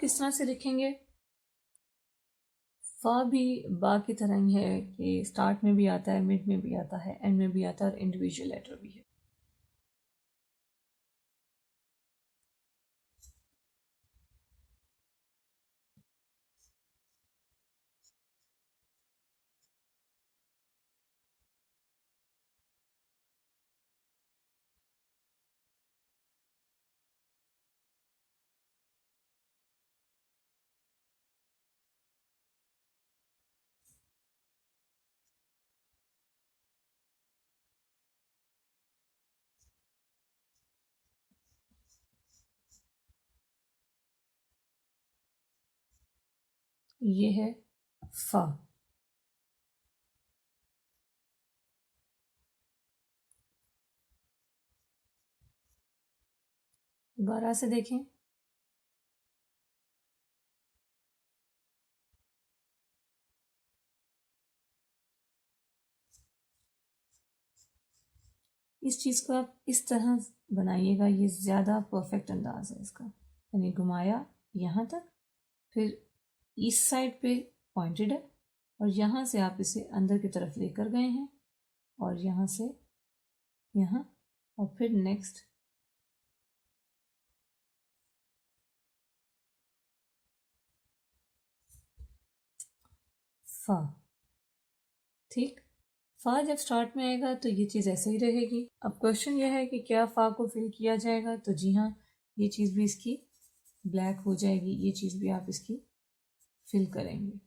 किस तरह से लिखेंगे? फा भी बा की तरह ही है कि स्टार्ट में भी आता है, मिड में भी आता है, एंड में भी आता है और इंडिविजुअल लेटर भी है। ये है फा। दोबारा से देखें, इस चीज़ को आप इस तरह बनाइएगा, ये ज़्यादा परफेक्ट अंदाज है इसका। यानी घुमाया यहाँ तक, फिर इस साइड पे पॉइंटेड है और यहाँ से आप इसे अंदर की तरफ लेकर गए हैं और यहाँ से यहाँ और फिर नेक्स्ट फा। ठीक, फा जब स्टार्ट में आएगा तो ये चीज़ ऐसे ही रहेगी। अब क्वेश्चन यह है कि क्या फा को फिल किया जाएगा? तो जी हाँ, ये चीज़ भी इसकी ब्लैक हो जाएगी, ये चीज़ भी आप इसकी फिल करेंगे।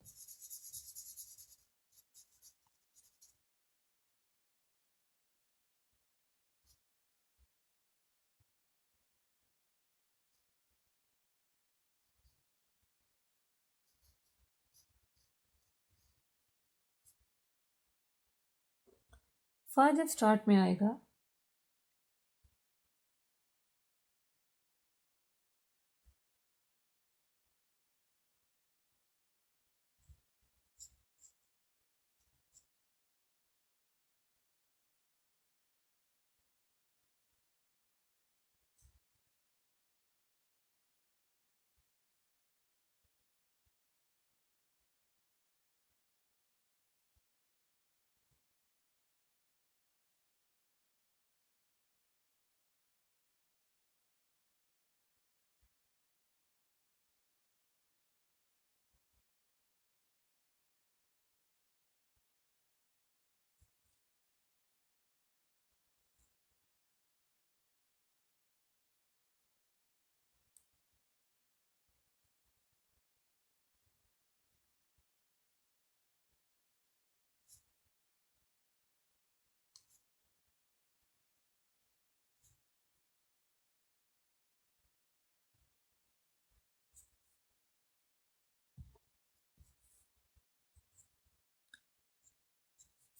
फा जब स्टार्ट में आएगा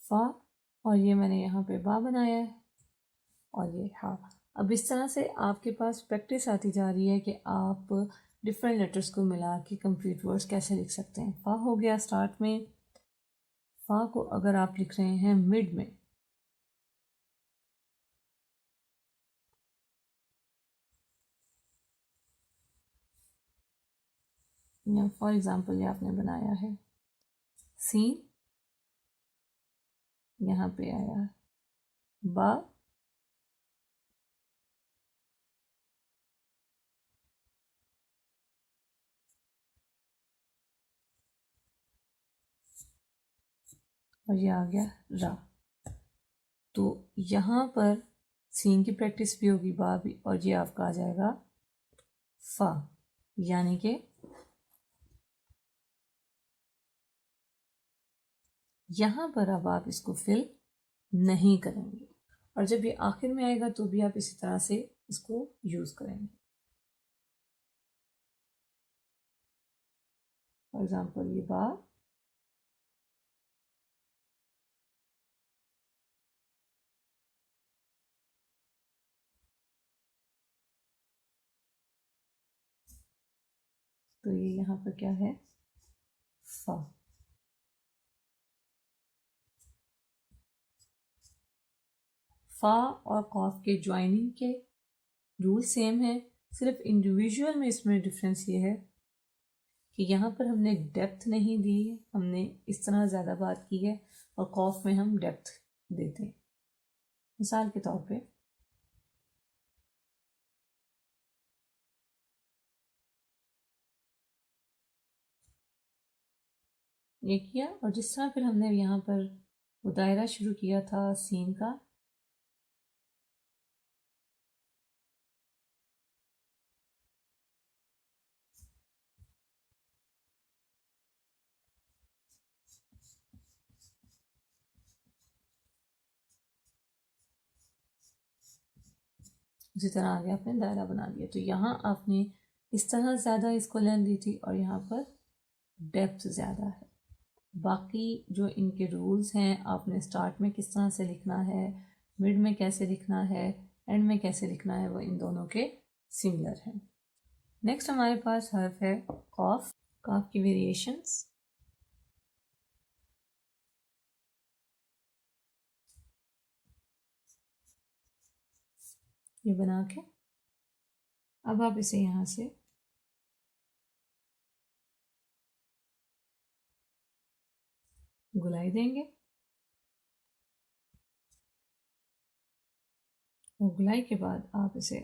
फा और ये मैंने यहाँ पे बा बनाया है और ये हा। अब इस तरह से आपके पास प्रैक्टिस आती जा रही है कि आप डिफरेंट लेटर्स को मिला के कंप्लीट वर्ड्स कैसे लिख सकते हैं। फा हो गया स्टार्ट में, फा को अगर आप लिख रहे हैं मिड में, या फॉर एग्जांपल ये आपने बनाया है सीन, यहाँ पे आया बा, और ये आ गया रा। तो यहाँ पर सीन की प्रैक्टिस भी होगी, बा भी, और ये आपका आ जाएगा फा। यानी कि यहाँ पर अब आप इसको फिल नहीं करेंगे और जब ये आखिर में आएगा तो भी आप इसी तरह से इसको यूज करेंगे। फॉर एग्जाम्पल ये बा, तो ये यहाँ पर क्या है फा। फा और कॉफ के ज्वाइनिंग के रूल सेम है, सिर्फ इंडिविजुअल में इसमें डिफरेंस ये है कि यहाँ पर हमने डेप्थ नहीं दी है, हमने इस तरह ज़्यादा बात की है और कॉफ में हम डेप्थ देते हैं। मिसाल के तौर पे ये किया, और जिस तरह फिर हमने यहाँ पर वो दायरा शुरू किया था सीन का, उसी तरह आगे आपने दायरा बना लिया। तो यहाँ आपने इस तरह ज़्यादा इसको लेंथ दी थी और यहाँ पर डेप्थ ज़्यादा है। बाकी जो इनके रूल्स हैं, आपने स्टार्ट में किस तरह से लिखना है, मिड में कैसे लिखना है, एंड में कैसे लिखना है, वो इन दोनों के सिमिलर हैं। नेक्स्ट हमारे पास हर्फ है कॉफ। कॉफ की वेरिएशंस, ये बना के अब आप इसे यहाँ से गुलाई देंगे, और गुलाई के बाद आप इसे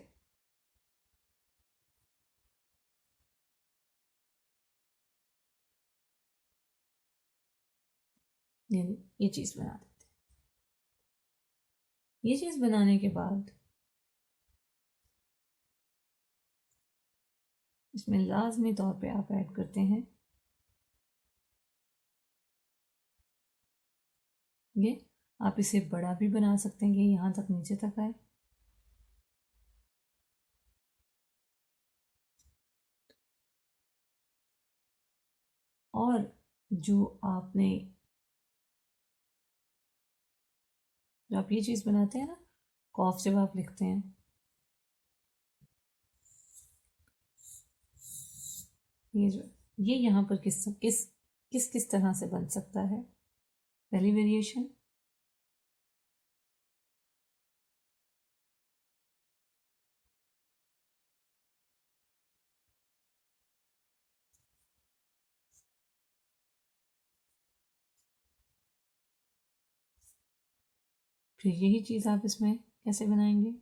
ये चीज़ बना देते हैं। ये चीज़ बनाने के बाद इसमें लाजमी तौर पे आप ऐड करते हैं ये, आप इसे बड़ा भी बना सकते हैं कि यहाँ तक नीचे तक आए, और जो आप ये चीज़ बनाते हैं ना, कॉफ जब आप लिखते हैं, ये यहाँ पर किस किस किस किस तरह से बन सकता है। पहली वेरिएशन, फिर यही चीज़ आप इसमें कैसे बनाएंगे।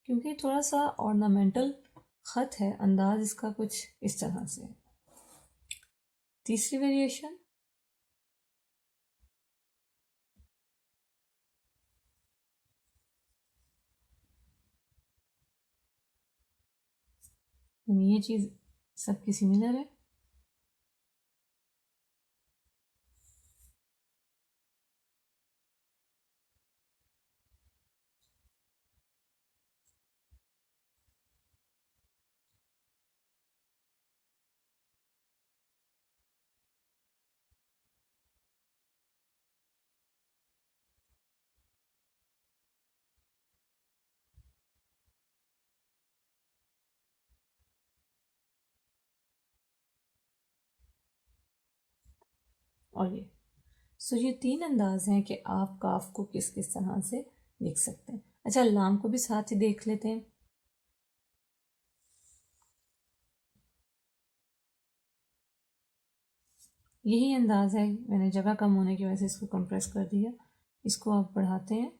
क्योंकि थोड़ा सा ऑर्नामेंटल ख़त है, अंदाज इसका कुछ इस तरह से। तीसरी वेरिएशन, ये चीज़ सबकी सिमिलर है। और ये तीन अंदाज हैं कि आप काफ को किस किस तरह से लिख सकते हैं। अच्छा, लाम को भी साथ ही देख लेते हैं। यही अंदाज है, मैंने जगह कम होने की वजह से इसको कंप्रेस कर दिया। इसको आप बढ़ाते हैं,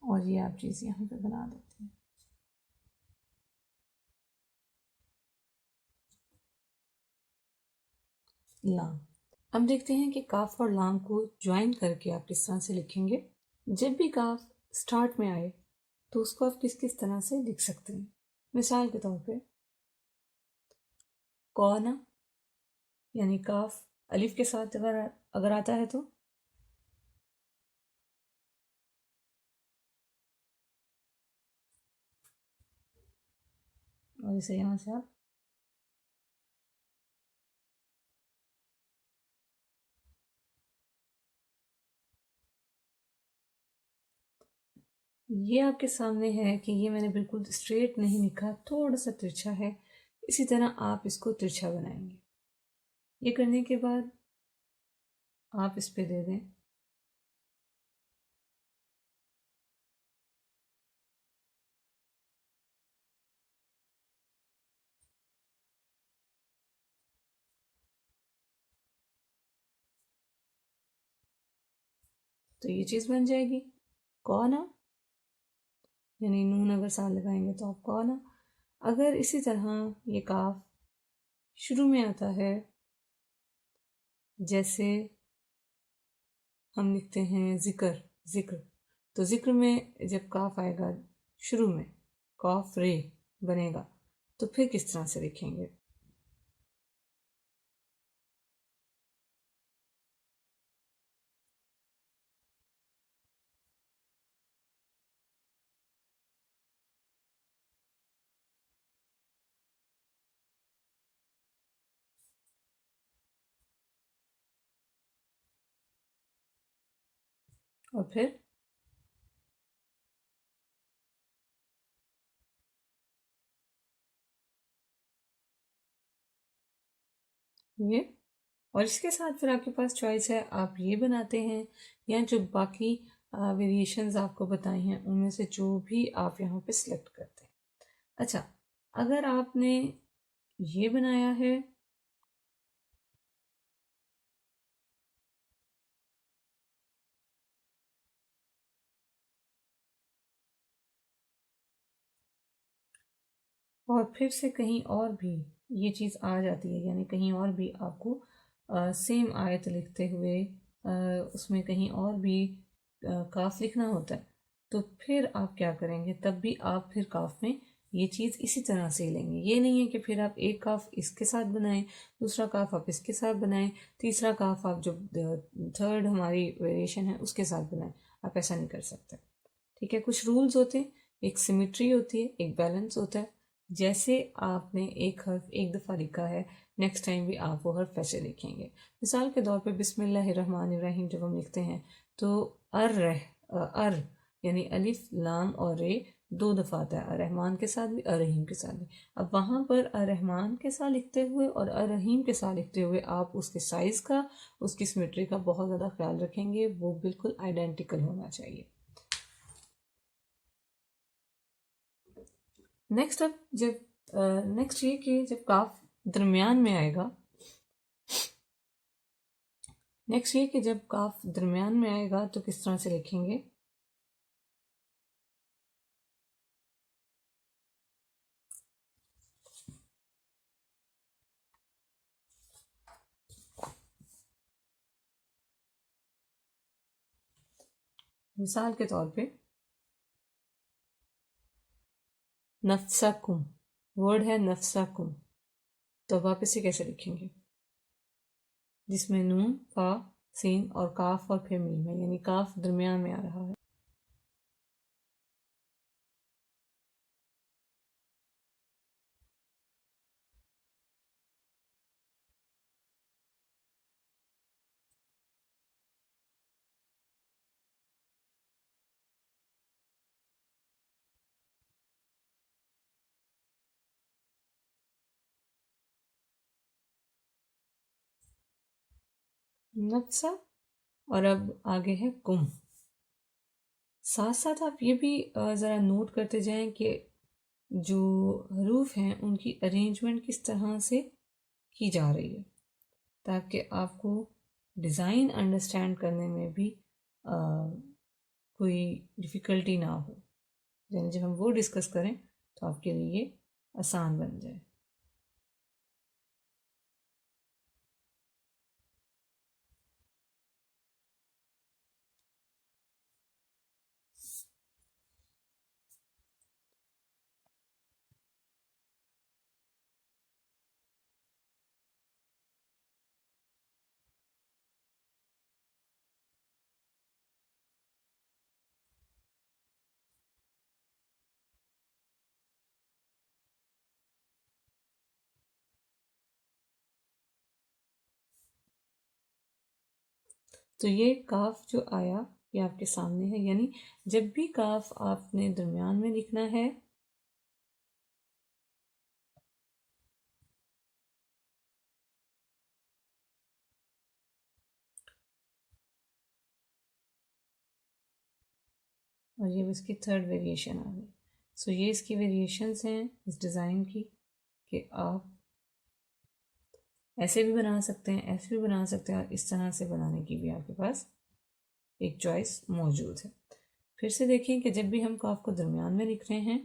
और ये आप चीज़ यहाँ पे बना देते हैं। लाम, अब देखते हैं कि काफ और लाम को ज्वाइन करके आप किस तरह से लिखेंगे। जब भी काफ स्टार्ट में आए तो उसको आप किस किस तरह से लिख सकते हैं। मिसाल के तौर पे कौना, यानी काफ अलिफ के साथ अगर आता है तो और इसे यहाँ से आप ये आपके सामने है कि ये मैंने बिल्कुल स्ट्रेट नहीं लिखा, थोड़ा सा तिरछा है। इसी तरह आप इसको तिरछा बनाएंगे। ये करने के बाद आप इस पे दे दें तो ये चीज़ बन जाएगी कौना, यानी नून अगर साथ लगाएंगे तो आप कौना। अगर इसी तरह ये काफ शुरू में आता है, जैसे हम लिखते हैं जिक्र, जिक्र, तो जिक्र में जब काफ आएगा शुरू में, कॉफ रे बनेगा, तो फिर किस तरह से लिखेंगे। और फिर ये, और इसके साथ फिर आपके पास चॉइस है, आप ये बनाते हैं या जो बाकी वेरिएशंस आपको बताई हैं उनमें से जो भी आप यहाँ पे सिलेक्ट करते हैं। अच्छा, अगर आपने ये बनाया है और फिर से कहीं और भी ये चीज़ आ जाती है, यानी कहीं और भी आपको सेम आयत लिखते हुए उसमें कहीं और भी काफ लिखना होता है, तो फिर आप क्या करेंगे, तब भी आप फिर काफ में ये चीज़ इसी तरह से लेंगे। ये नहीं है कि फिर आप एक काफ इसके साथ बनाएं, दूसरा काफ आप इसके साथ बनाएं, तीसरा काफ आप जो थर्ड हमारी वेरिएशन है उसके साथ बनाएं। आप ऐसा नहीं कर सकते। ठीक है, कुछ रूल्स होते हैं, एक सिमिट्री होती है, एक बैलेंस होता है। जैसे आपने एक हर्फ एक दफ़ा लिखा है, नेक्स्ट टाइम भी आप वो हर्फ वैसे लिखेंगे। मिसाल के तौर पे बिस्मिल्लाहिर्रहमानिर्रहीम जब हम लिखते हैं तो अर यानी अलिफ लाम और रे दो दफ़ा आता है, रहमान के साथ भी रहीम के साथ भी। अब वहाँ पर रहमान के साथ लिखते हुए और रहीम के साथ लिखते हुए आप उसके साइज़ का, उसकी सिमेट्री का बहुत ज़्यादा ख्याल रखेंगे, वो बिल्कुल आइडेंटिकल होना चाहिए। नेक्स्ट अब जब नेक्स्ट ये कि जब काफ दरमियान में आएगा, नेक्स्ट ये कि जब काफ दरमियान में आएगा तो किस तरह से लिखेंगे। मिसाल के तौर पे नफ्साकुम, वर्ड है नफ्साकुम, तो अब आप इसे कैसे लिखेंगे, जिसमें नून फा सीन और काफ और फिर मीम है, यानी काफ दरमियान में आ रहा है। नफ्सा, और अब आगे है कुम। साथ साथ आप ये भी ज़रा नोट करते जाएं कि जो हरूफ हैं उनकी अरेंजमेंट किस तरह से की जा रही है, ताकि आपको डिज़ाइन अंडरस्टैंड करने में भी कोई डिफ़िकल्टी ना हो, यानी जब हम वो डिस्कस करें तो आपके लिए आसान बन जाए। तो ये काफ जो आया ये आपके सामने है, यानी जब भी काफ आपने दरमियान में लिखना है और ये इसकी थर्ड वेरिएशन आ गई। सो ये इसकी वेरिएशंस हैं इस डिज़ाइन की कि आप ऐसे भी बना सकते हैं, ऐसे भी बना सकते हैं, और इस तरह से बनाने की भी आपके पास एक चॉइस मौजूद है। फिर से देखें कि जब भी हम काफ को दरमियान में लिख रहे हैं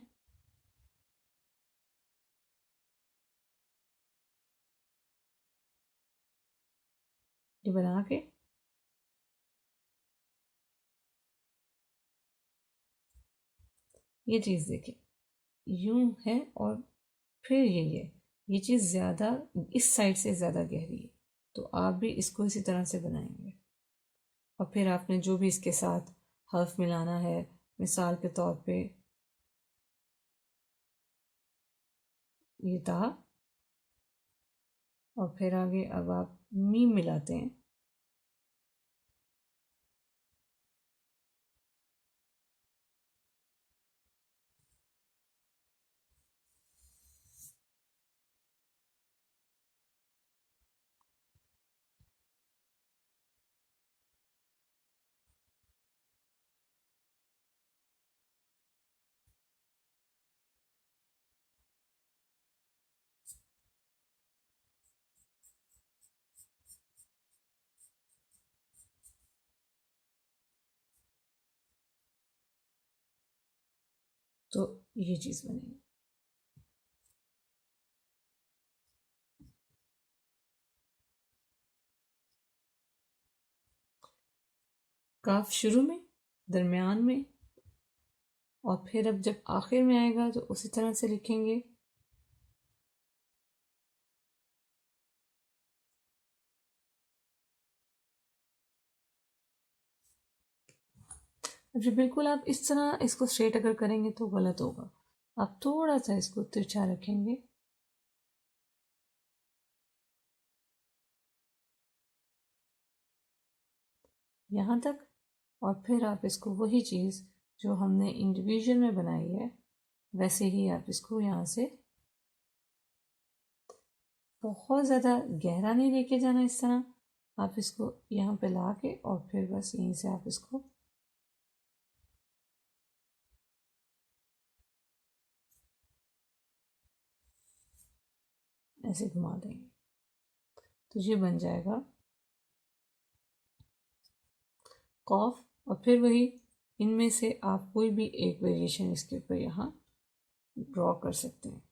ये बना के ये चीज़ देखें यूं है, और फिर ये चीज़ ज़्यादा इस साइड से ज़्यादा गहरी है, तो आप भी इसको इसी तरह से बनाएंगे। और फिर आपने जो भी इसके साथ हर्फ मिलाना है, मिसाल के तौर पे ये ता, और फिर आगे अब आप मीम मिलाते हैं, तो ये चीज़ बनेगी। काफ शुरू में, दरमियान में, और फिर अब जब आखिर में आएगा तो उसी तरह से लिखेंगे। अब जब बिल्कुल आप इस तरह इसको स्ट्रेट अगर करेंगे तो गलत होगा, आप थोड़ा सा इसको तिरछा रखेंगे, यहाँ तक, और फिर आप इसको वही चीज़ जो हमने इंडिविजुअल में बनाई है वैसे ही आप इसको यहाँ से बहुत ज़्यादा गहरा नहीं लेके जाना, इस तरह आप इसको यहाँ पे ला के और फिर बस यहीं से आप इसको ऐसे घुमा देंगे, तो ये बन जाएगा कॉफ। और फिर वही इनमें से आप कोई भी एक वेरिएशन इसके ऊपर यहाँ ड्रॉ कर सकते हैं।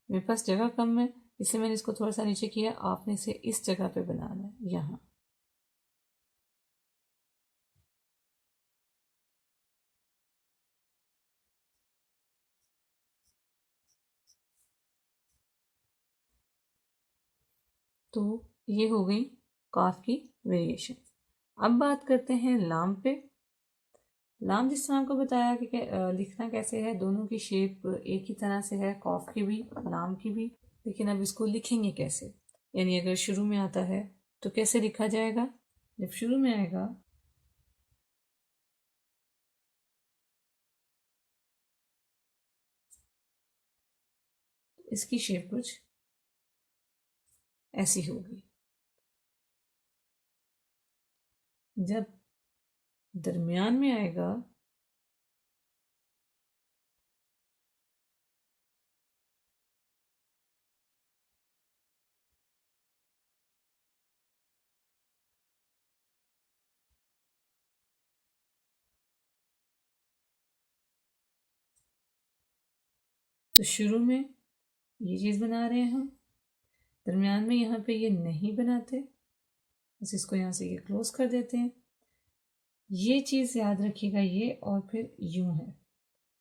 मेरे पास जगह कम है इसलिए मैंने इसको थोड़ा सा नीचे किया, आपने इसे इस जगह पे बनाना है यहाँ। तो ये हो गई काफ की वेरिएशन। अब बात करते हैं लाम पे। लाम जिस तरह आपको बताया कि लिखना कैसे है, दोनों की शेप एक ही तरह से है, कॉफ की भी लाम की भी, लेकिन अब इसको लिखेंगे कैसे, यानी अगर शुरू में आता है तो कैसे लिखा जाएगा। जब शुरू में आएगा इसकी शेप कुछ ऐसी होगी। जब दरमियान में आएगा तो शुरू में ये चीज़ बना रहे हैं हम, दरमियान में यहाँ पे ये नहीं बनाते, बस इसको यहाँ से ये क्लोज कर देते हैं। ये चीज़ याद रखिएगा, ये और फिर यूं है,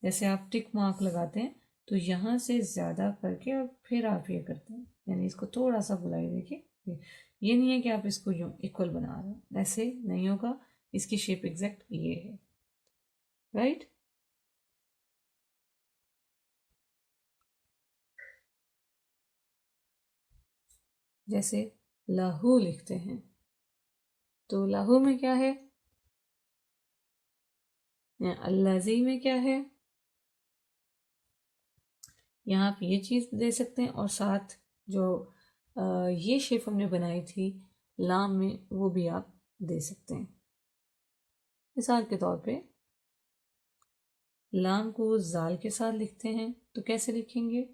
जैसे आप टिक मार्क लगाते हैं तो यहाँ से ज़्यादा करके और फिर आप ये करते हैं, यानी इसको थोड़ा सा बुलाई देखिए, ये नहीं है कि आप इसको यूं इक्वल बना रहे हैं, ऐसे नहीं होगा, इसकी शेप एग्जैक्ट ये है, राइट। जैसे लाहू लिखते हैं तो लाहू में क्या है, अल्लाजी में क्या है, यहाँ आप ये चीज़ दे सकते हैं और साथ जो ये शेप हमने बनाई थी लाम में वो भी आप दे सकते हैं। मिसाल के तौर पे लाम को जाल के साथ लिखते हैं तो कैसे लिखेंगे,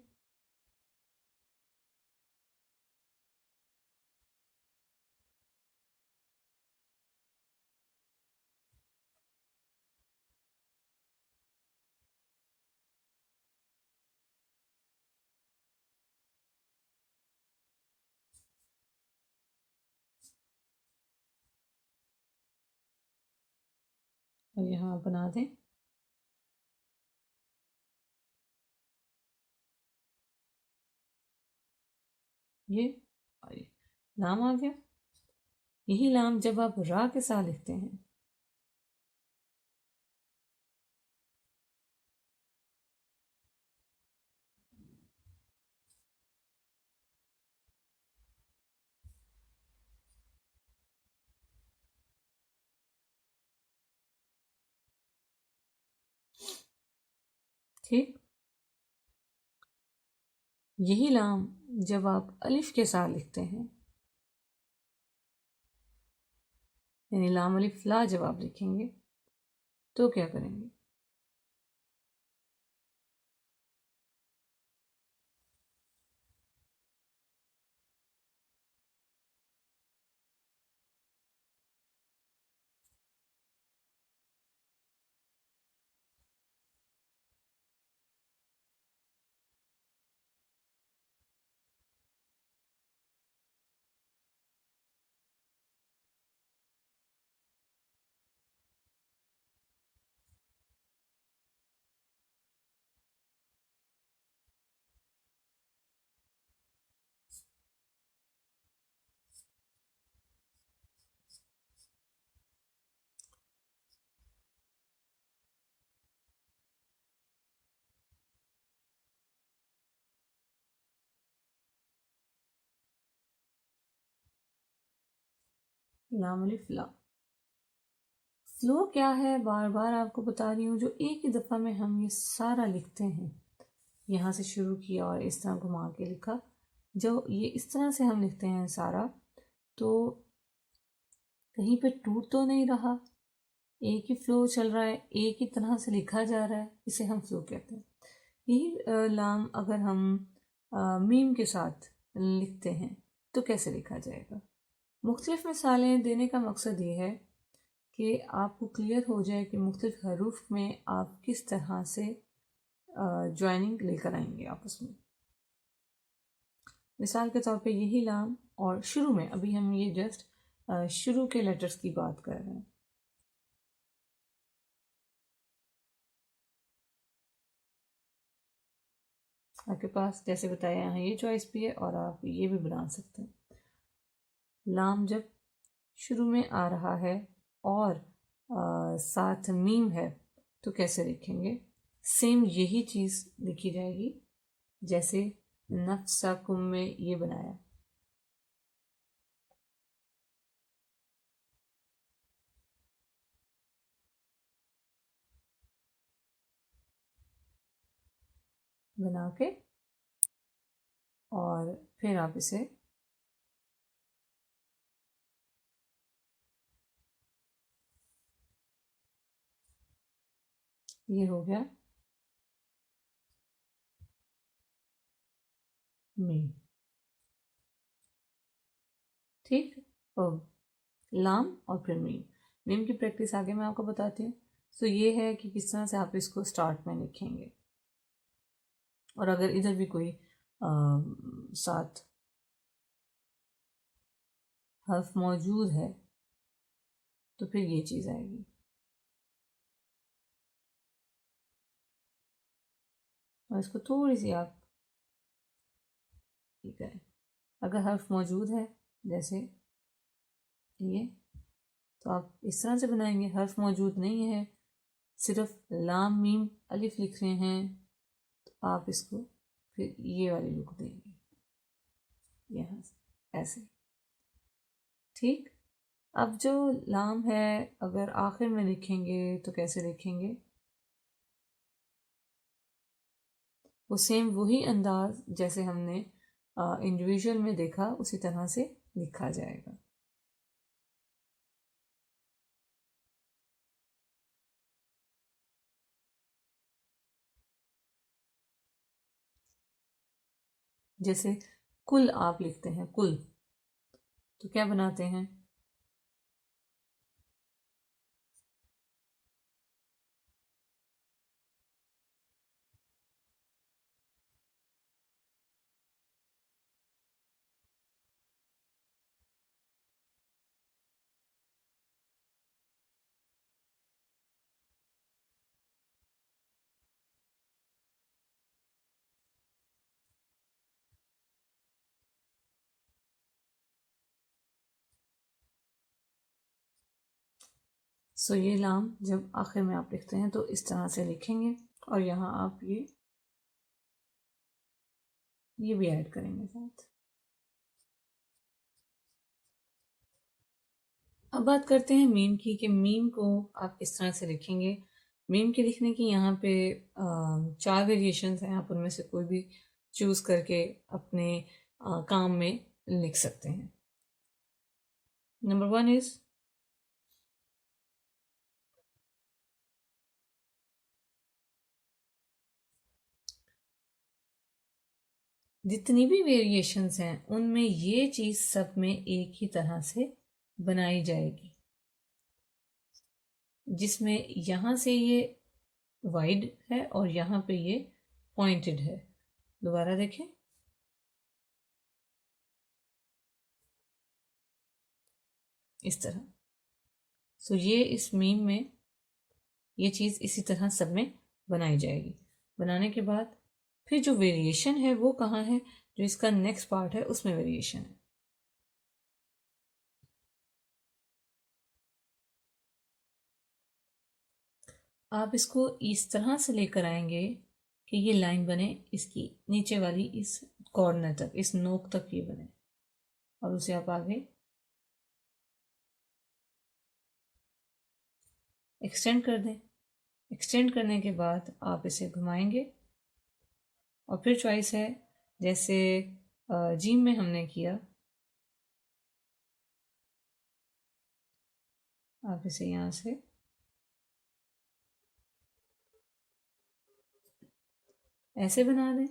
और यहाँ बना दें ये लाम आ गया। यही लाम जब आप रा के साथ लिखते हैं ठीक, यही लाम जब आप अलिफ के साथ लिखते हैं, यानी लाम अलिफ ला जब आप लिखेंगे तो क्या करेंगे, लाम अलिफ ला। फ्लो क्या है, बार बार आपको बता रही हूँ, जो एक ही दफ़ा में हम ये सारा लिखते हैं, यहाँ से शुरू किया और इस तरह घुमा के लिखा, जो ये इस तरह से हम लिखते हैं सारा, तो कहीं पे टूट तो नहीं रहा, एक ही फ्लो चल रहा है, एक ही तरह से लिखा जा रहा है, इसे हम फ्लो कहते हैं। यही लाम अगर हम मीम के साथ लिखते हैं तो कैसे लिखा जाएगा। मुख्तलिफ मिसालें देने का मकसद ये है कि आपको क्लियर हो जाए कि मुख्तलिफ हरूफ में आप किस तरह से ज्वाइनिंग लेकर आएंगे आपस में। मिसाल के तौर पे यही लाम और शुरू में, अभी हम ये जस्ट शुरू के लेटर्स की बात कर रहे हैं, आपके पास जैसे बताया यहाँ ये चॉइस भी है और आप ये भी बना सकते हैं। लाम जब शुरू में आ रहा है और साथ मीम है तो कैसे लिखेंगे, सेम यही चीज़ लिखी जाएगी जैसे नफ्साकुम में ये बनाया। बना के और फिर आप इसे ये हो गया मीम, ठीक। और लाम और फिर मीम, मीम की प्रैक्टिस आगे मैं आपको बताती हूँ। तो ये है कि किस तरह से आप इसको स्टार्ट में लिखेंगे, और अगर इधर भी कोई साथ हर्फ मौजूद है तो फिर ये चीज़ आएगी। और इसको थोड़ी सी आप ये करें, अगर हर्फ मौजूद है जैसे ये तो आप इस तरह से बनाएंगे, हर्फ मौजूद नहीं है, सिर्फ लाम मीम अलिफ लिख रहे हैं, तो आप इसको फिर ये वाली लुक देंगे यहाँ से ऐसे, ठीक। अब जो लाम है अगर आखिर में लिखेंगे तो कैसे लिखेंगे? वो सेम वही अंदाज जैसे हमने इंडिविजुअल में देखा उसी तरह से लिखा जाएगा। जैसे कुल आप लिखते हैं कुल, तो क्या बनाते हैं? सो ये लाम जब आखिर में आप लिखते हैं तो इस तरह से लिखेंगे और यहाँ आप ये भी ऐड करेंगे साथ। अब बात करते हैं मीम की कि मीम को आप इस तरह से लिखेंगे। मीम के लिखने की यहाँ पे 4 वेरिएशंस हैं, आप उनमें से कोई भी चूज़ करके अपने काम में लिख सकते हैं। नंबर 1 इज़ जितनी भी वेरिएशंस हैं उनमें ये चीज़ सब में एक ही तरह से बनाई जाएगी, जिसमें यहाँ से ये वाइड है और यहाँ पे ये पॉइंटेड है। दोबारा देखें, इस तरह। सो ये इस मीम में ये चीज़ इसी तरह सब में बनाई जाएगी। बनाने के बाद फिर जो वेरिएशन है वो कहाँ है? जो इसका नेक्स्ट पार्ट है उसमें वेरिएशन है। आप इसको इस तरह से लेकर आएंगे कि ये लाइन बने इसकी नीचे वाली इस कॉर्नर तक, इस नोक तक ये बने, और उसे आप आगे एक्सटेंड कर दें। एक्सटेंड करने के बाद आप इसे घुमाएंगे और फिर चॉइस है जैसे जीम में हमने किया, आप इसे यहाँ से ऐसे बना दें।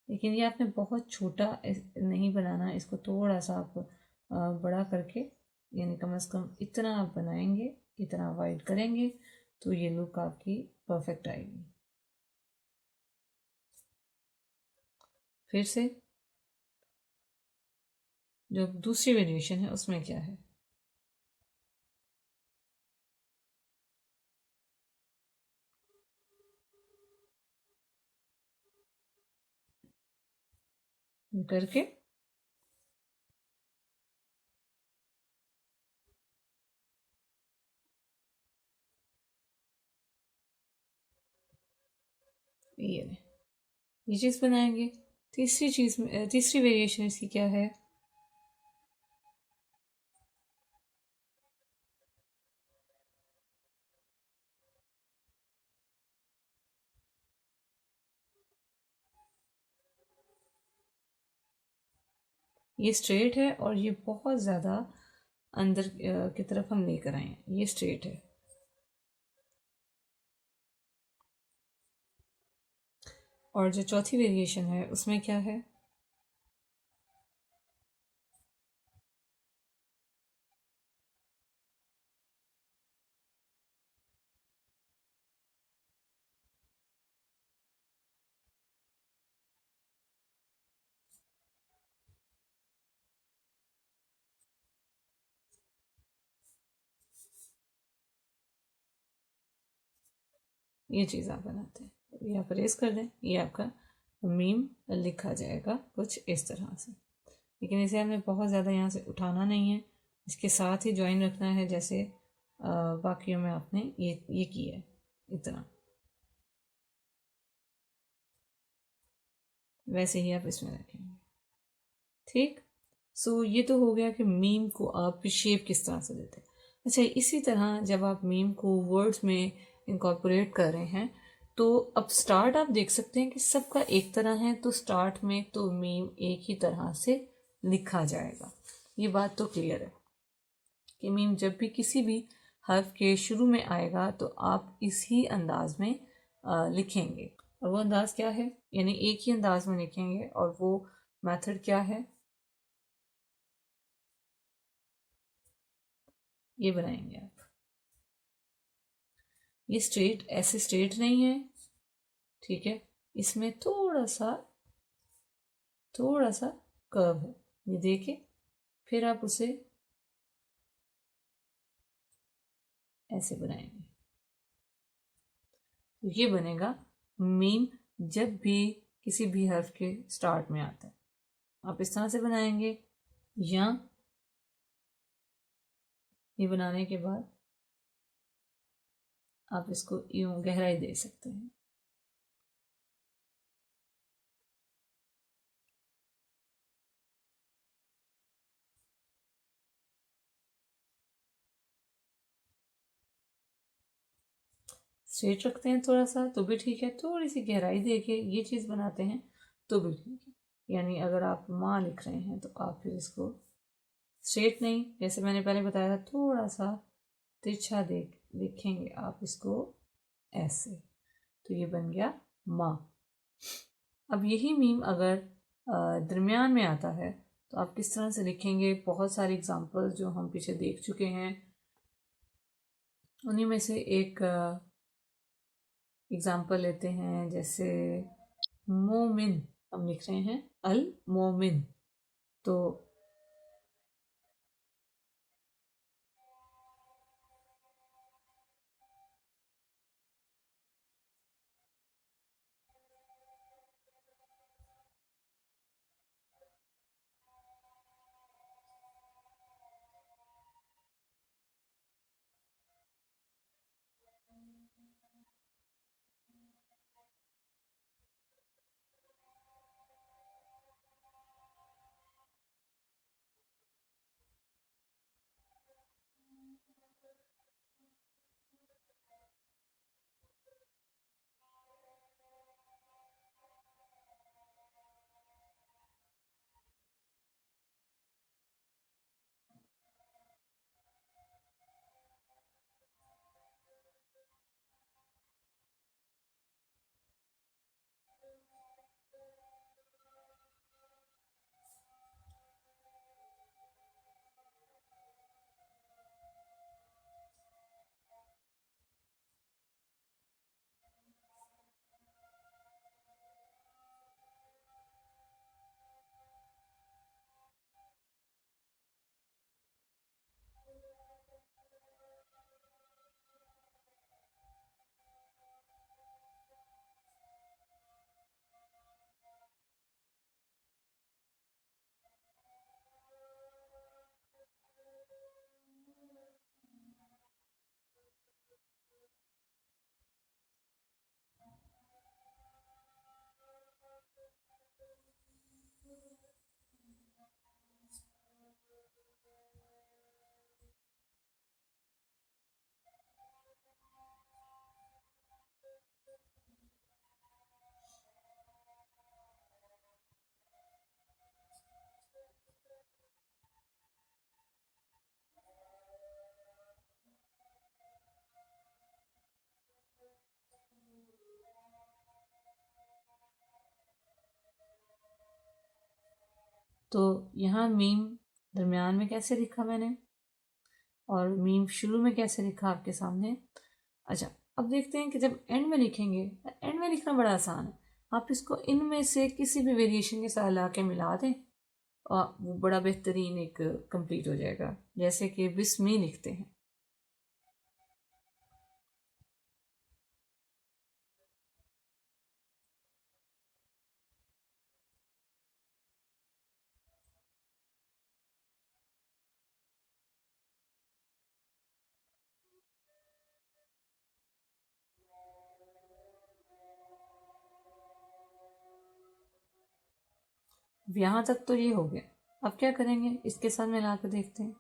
लेकिन ये आपने बहुत छोटा नहीं बनाना, इसको थोड़ा सा आप बड़ा करके, यानी कम से कम इतना आप बनाएंगे, इतना वाइड करेंगे तो ये लुक आपकी परफेक्ट आएगी। फिर से जो दूसरी वेरिएशन है उसमें क्या है? करके ये चीज़ बनाएंगे। तीसरी वेरिएशन इसकी क्या है? ये स्ट्रेट है और ये बहुत ज़्यादा अंदर की तरफ हम लेकर आए हैं, ये स्ट्रेट है। और जो चौथी वेरिएशन है उसमें क्या है? ये चीज़ आप बनाते हैं, ये आप रेस कर दें, ये आपका मीम लिखा जाएगा कुछ इस तरह से। लेकिन इसे हमें बहुत ज़्यादा यहाँ से उठाना नहीं है, इसके साथ ही ज्वाइन रखना है, जैसे बाकियों में आपने ये किया है इतना, वैसे ही आप इसमें रखेंगे। ठीक। सो ये तो हो गया कि मीम को आप शेप किस तरह से देते हैं। अच्छा, इसी तरह जब आप मीम को वर्ड्स में इनकॉर्पोरेट कर रहे हैं तो अब स्टार्ट आप देख सकते हैं कि सबका एक तरह है, तो स्टार्ट में तो मीम एक ही तरह से लिखा जाएगा। ये बात तो क्लियर है कि मीम जब भी किसी भी हर्फ के शुरू में आएगा तो आप इसी अंदाज में लिखेंगे। और वो अंदाज क्या है, यानी एक ही अंदाज में लिखेंगे, और वो मेथड क्या है, ये बनाएंगे आप। ये स्ट्रेट ऐसे स्ट्रेट नहीं है, ठीक है, इसमें थोड़ा सा कर्व है, ये देखिए। फिर आप उसे ऐसे बनाएंगे तो ये बनेगा मीम जब भी किसी भी हर्फ के स्टार्ट में आता है। आप इस तरह से बनाएंगे, या ये बनाने के बाद आप इसको यूं गहराई दे सकते हैं। स्ट्रेट रखते हैं थोड़ा सा तो भी ठीक है, थोड़ी सी गहराई देके ये चीज़ बनाते हैं तो भी ठीक है। यानी अगर आप माँ लिख रहे हैं तो आप फिर इसको स्ट्रेट नहीं, जैसे मैंने पहले बताया था, थोड़ा सा तिरछा देख लिखेंगे आप इसको ऐसे, तो ये बन गया माँ। अब यही मीम अगर दरमियान में आता है तो आप किस तरह से लिखेंगे, बहुत सारे एग्जाम्पल जो हम पीछे देख चुके हैं, उन्हीं में से एक एग्जाम्पल लेते हैं। जैसे मोमिन हम लिख रहे हैं, अल मोमिन, तो यहाँ मीम दरमियान में कैसे लिखा मैंने, और मीम शुरू में कैसे लिखा आपके सामने। अच्छा, अब देखते हैं कि जब एंड में लिखेंगे, एंड में लिखना बड़ा आसान है। आप इसको इनमें से किसी भी वेरिएशन के साथ ला के मिला दें और वो बड़ा बेहतरीन एक कंप्लीट हो जाएगा। जैसे कि बिस्मी लिखते हैं, यहाँ तक तो ये हो गया। अब क्या करेंगे, इसके साथ मिला कर देखते हैं।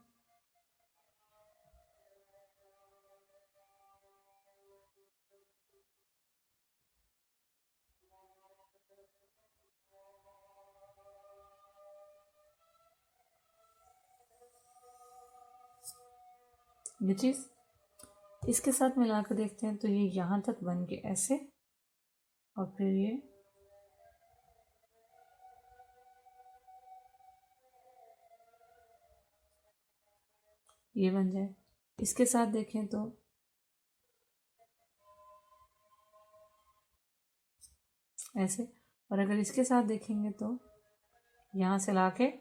ये चीज़ इसके साथ मिला कर देखते हैं, तो ये यहाँ तक बन के ऐसे, और फिर ये बन जाए। इसके साथ देखें तो ऐसे, और अगर इसके साथ देखेंगे तो यहाँ से लाके